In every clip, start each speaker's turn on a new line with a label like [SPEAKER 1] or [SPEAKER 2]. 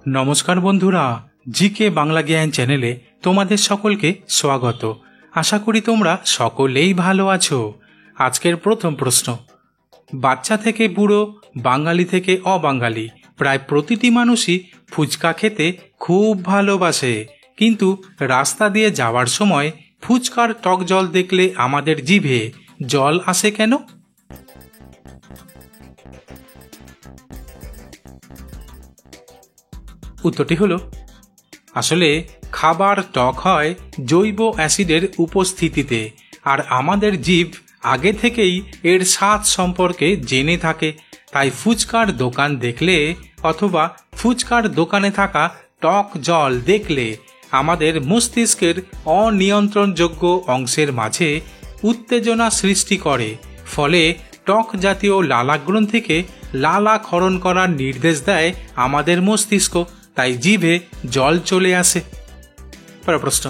[SPEAKER 1] নমস্কার বন্ধুরা, জিকে বাংলা জ্ঞান চ্যানেলে তোমাদের সকলকে স্বাগত। আশা করি তোমরা সকলেই ভালো আছো। আজকের প্রথম প্রশ্ন, বাচ্চা থেকে বুড়ো, বাঙালি থেকে অবাঙালি প্রায় প্রতিটি মানুষই ফুচকা খেতে খুব ভালোবাসে, কিন্তু রাস্তা দিয়ে যাওয়ার সময় ফুচকার টক জল দেখলে আমাদের জিভে জল আসে কেন? উত্তরটি হলো, আসলে খাবার টক হয় জৈব অ্যাসিডের উপস্থিতিতে, আর আমাদের জিভ আগে থেকেই এর স্বাদ সম্পর্কে জেনে থাকে। তাই ফুচকার দোকান দেখলে অথবা ফুচকার দোকানে থাকা টক জল দেখলে আমাদের মস্তিষ্কের অনিয়ন্ত্রণযোগ্য অংশের মাঝে উত্তেজনা সৃষ্টি করে, ফলে টক জাতীয় লালাগ্রন্থিকে লালা ক্ষরণ করার নির্দেশ দেয় আমাদের মস্তিষ্ক, তাই জিভে জল চলে আসে। প্রশ্ন,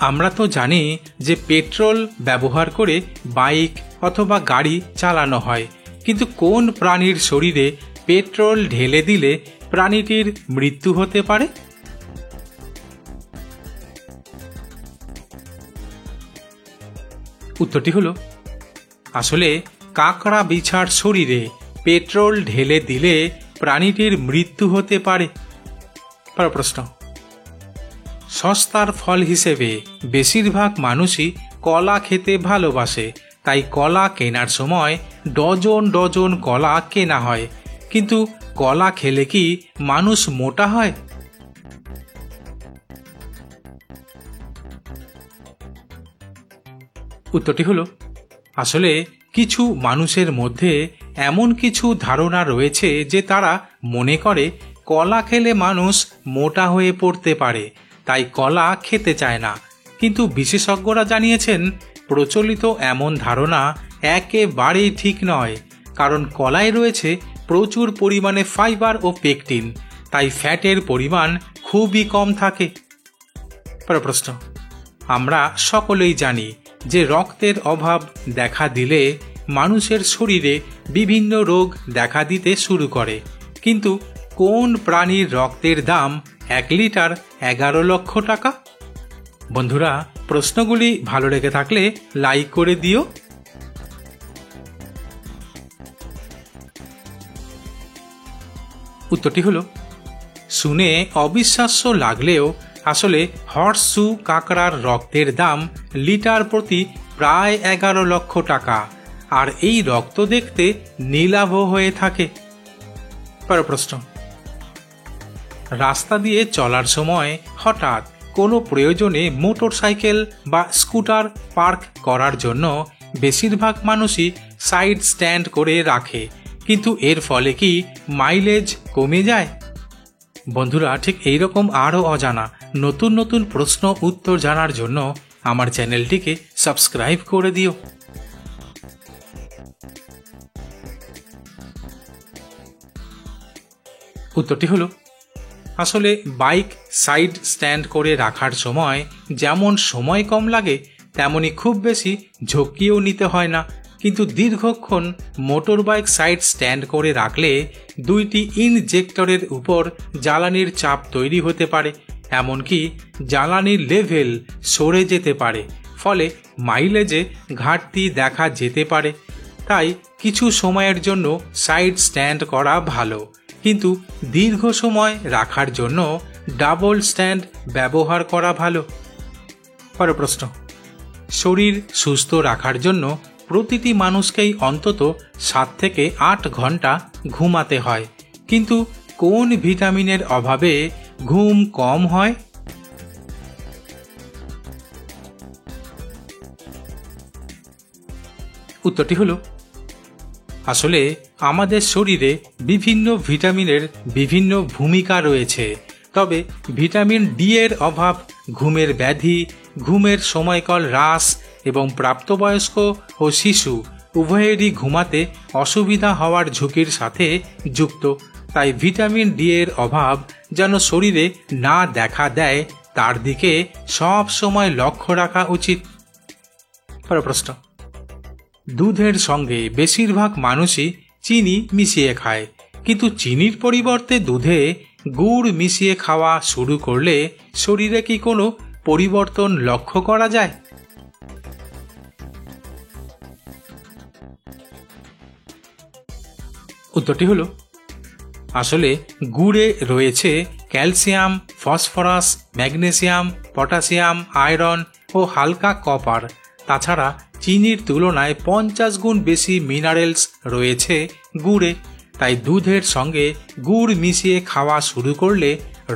[SPEAKER 1] আমরা তো জানি যে পেট্রোল ব্যবহার করে বাইক অথবা গাড়ি চালানো হয়, কিন্তু কোন প্রাণীর শরীরে পেট্রোল ঢেলে দিলে প্রাণীটির মৃত্যু হতে পারে? উত্তরটি হলো, আসলে কাঁকড়া বিছার শরীরে পেট্রোল ঢেলে দিলে প্রাণীটির মৃত্যু হতে পারে। প্রশ্ন, সস্তার ফল হিসেবে বেশিরভাগ মানুষই কলা খেতে ভালোবাসে, তাই কলা কেনার সময় ডজন ডজন কলা কেনা হয়, কিন্তু কলা খেলে কি মানুষ মোটা হয়? উত্তরটি হলো, আসলে কিছু মানুষের মধ্যে এমন কিছু ধারণা রয়েছে যে তারা মনে করে কলা খেলে মানুষ মোটা হয়ে পড়তে পারে, তাই কলা খেতে চায় না। কিন্তু বিশেষজ্ঞরা জানিয়েছেন প্রচলিত এমন ধারণা একেবারেই ঠিক নয়, কারণ কলায় রয়েছে প্রচুর পরিমাণে ফাইবার ও পেকটিন, তাই ফ্যাটের পরিমাণ খুবই কম থাকে। প্রশ্ন, আমরা সকলেই জানি যে রক্তের অভাব দেখা দিলে মানুষের শরীরে বিভিন্ন রোগ দেখা দিতে শুরু করে, কিন্তু কোন প্রাণীর রক্তের দাম 1 লিটার 11 লক্ষ টাকা? বন্ধুরা, প্রশ্নগুলি ভালো লেগে থাকলে লাইক করে দিও। উত্তরটি হলো, শুনে অবিশ্বাস্য লাগলেও আসলে হর্সশু কাঁকড়ার রক্তের দাম লিটার প্রতি প্রায় 11 লক্ষ টাকা, আর এই রক্ত দেখতে নীলাভ হয়ে থাকে। প্রশ্ন, রাস্তা দিয়ে চলার সময় হঠাৎ কোনো প্রয়োজনে মোটর সাইকেল বা স্কুটার পার্ক করার জন্য বেশিরভাগ মানুষই সাইড স্ট্যান্ড করে রাখে, কিন্তু এর ফলে কি মাইলেজ কমে যায়? বন্ধুরা, ঠিক এইরকম আরও অজানা নতুন নতুন প্রশ্ন উত্তর জানার জন্য আমার চ্যানেলটিকে সাবস্ক্রাইব করে দিও। উত্তরটি হলো, আসলে বাইক সাইড স্ট্যান্ড করে রাখার সময় যেমন সময় কম লাগে, তেমনি খুব বেশি ঝক্কিও নিতে হয় না, কিন্তু দীর্ঘক্ষণ মোটর বাইক সাইড স্ট্যান্ড করে রাখলে দুইটি ইনজেক্টরের উপর জ্বালানির চাপ তৈরি হতে পারে, এমনকি জ্বালানির লেভেল সরে যেতে পারে, ফলে মাইলেজে ঘাটতি দেখা যেতে পারে। তাই কিছু সময়ের জন্য সাইড স্ট্যান্ড করা ভালো, কিন্তু দীর্ঘ সময় রাখার জন্য ডাবল স্ট্যান্ড ব্যবহার করা ভালো। প্রশ্ন, শরীর সুস্থ রাখার জন্য প্রতিটি মানুষকেই অন্তত 7 থেকে 8 ঘন্টা ঘুমাতে হয়, কিন্তু কোন ভিটামিনের অভাবে ঘুম কম হয়? উত্তরটি হলো, আসলে আমাদের শরীরে বিভিন্ন ভিটামিনের বিভিন্ন ভূমিকা রয়েছে, তবে ভিটামিন ডি এর অভাব ঘুমের ব্যাধি, ঘুমের সময়কাল হ্রাস এবং প্রাপ্তবয়স্ক ও শিশু উভয়েরই ঘুমাতে অসুবিধা হওয়ার ঝুঁকির সাথে যুক্ত। তাই ভিটামিন ডি এর অভাব যেন শরীরে না দেখা দেয়, তার দিকে সব সময় লক্ষ্য রাখা উচিত। প্রশ্ন, দুধের সঙ্গে বেশিরভাগ মানুষই চিনি মিশিয়ে খায়, কিন্তু চিনির পরিবর্তে দুধে গুড় মিশিয়ে খাওয়া শুরু করলে শরীরে কি কোনো পরিবর্তন লক্ষ্য করা যায়? উত্তরটি হলো আসলে গুড়ে রয়েছে calcium, phosphorus, magnesium, potassium, iron ও হালকা কপার। তাছাড়া চিনির তুলনায় 50 গুণ বেশি মিনারেলস রয়েছে গুড়ে। তাই দুধের সঙ্গে গুড় মিশিয়ে খাওয়া শুরু করলে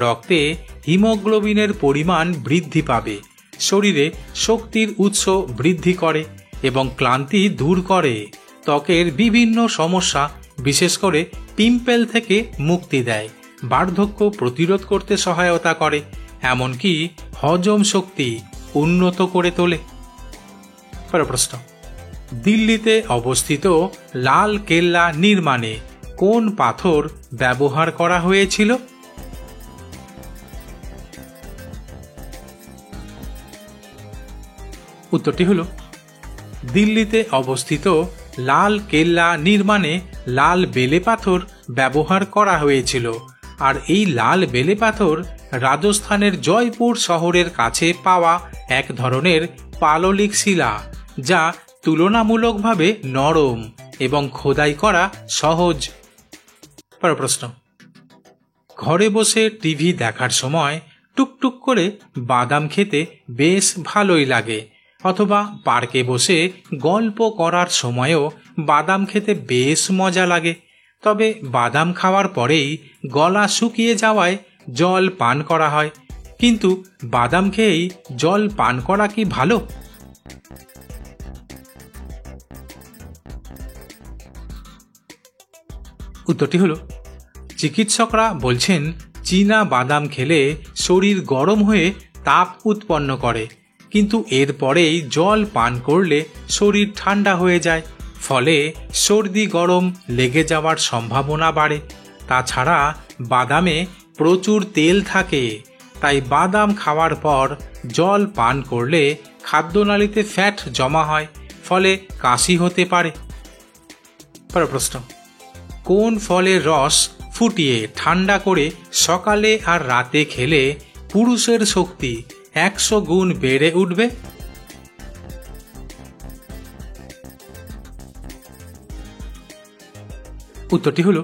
[SPEAKER 1] রক্তে হিমোগ্লোবিনের পরিমাণ বৃদ্ধি পাবে, শরীরে শক্তির উৎস বৃদ্ধি করে এবং ক্লান্তি দূর করে, ত্বকের বিভিন্ন সমস্যা বিশেষ করে পিম্পল থেকে মুক্তি দেয়, বার্ধক্য প্রতিরোধ করতে সহায়তা করে, এমনকি হজম শক্তি উন্নত করে তোলে। প্রশ্ন, দিল্লিতে অবস্থিত লাল কেল্লা নির্মাণে কোন পাথর ব্যবহার করা হয়েছিল? উত্তরটি হল দিল্লিতে অবস্থিত লাল কেল্লা নির্মাণে লাল বেলে পাথর ব্যবহার করা হয়েছিল। আর এই লাল বেলে পাথর রাজস্থানের জয়পুর শহরের কাছে পাওয়া এক ধরনের পাললিক শিলা, যা তুলনামূলকভাবে নরম এবং খোদাই করা সহজ। প্রশ্ন, ঘরে বসে টিভি দেখার সময় টুকটুক করে বাদাম খেতে বেশ ভালোই লাগে, অথবা পার্কে বসে গল্প করার সময়ও বাদাম খেতে বেশ মজা লাগে। তবে বাদাম খাওয়ার পরেই গলা শুকিয়ে যাওয়ায় জল পান করা হয়, কিন্তু বাদাম খেয়েই জল পান করা কি ভালো? উত্তরটি হলো চিকিৎসকরা বলছেন চীনা বাদাম খেলে শরীর গরম হয়ে তাপ উৎপন্ন করে, কিন্তু এরপরেই জল পান করলে শরীর ঠান্ডা হয়ে যায়, ফলে সর্দি গরম লেগে যাওয়ার সম্ভাবনা বাড়ে। তাছাড়া বাদামে প্রচুর তেল থাকে, তাই বাদাম খাওয়ার পর জল পান করলে খাদ্যনালীতে ফ্যাট জমা হয়, ফলে কাশি হতে পারে। প্রশ্ন, কোন ফলের রস ফুটিয়ে ঠান্ডা করে সকালে আর রাতে খেলে পুরুষের শক্তি 100 গুণ বেড়ে উঠবে? উত্তরটি হলো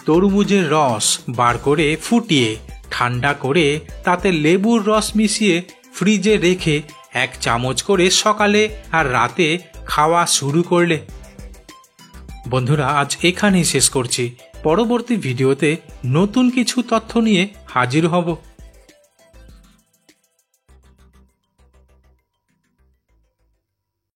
[SPEAKER 1] তরমুজের রস বার করে ফুটিয়ে ঠান্ডা করে তাতে লেবুর রস মিশিয়ে ফ্রিজে রেখে 1 চামচ করে সকালে আর রাতে খাওয়া শুরু করলে। বন্ধুরা, আজ এখানেই শেষ করছি। পরবর্তী ভিডিওতে নতুন কিছু তথ্য নিয়ে হাজির হব।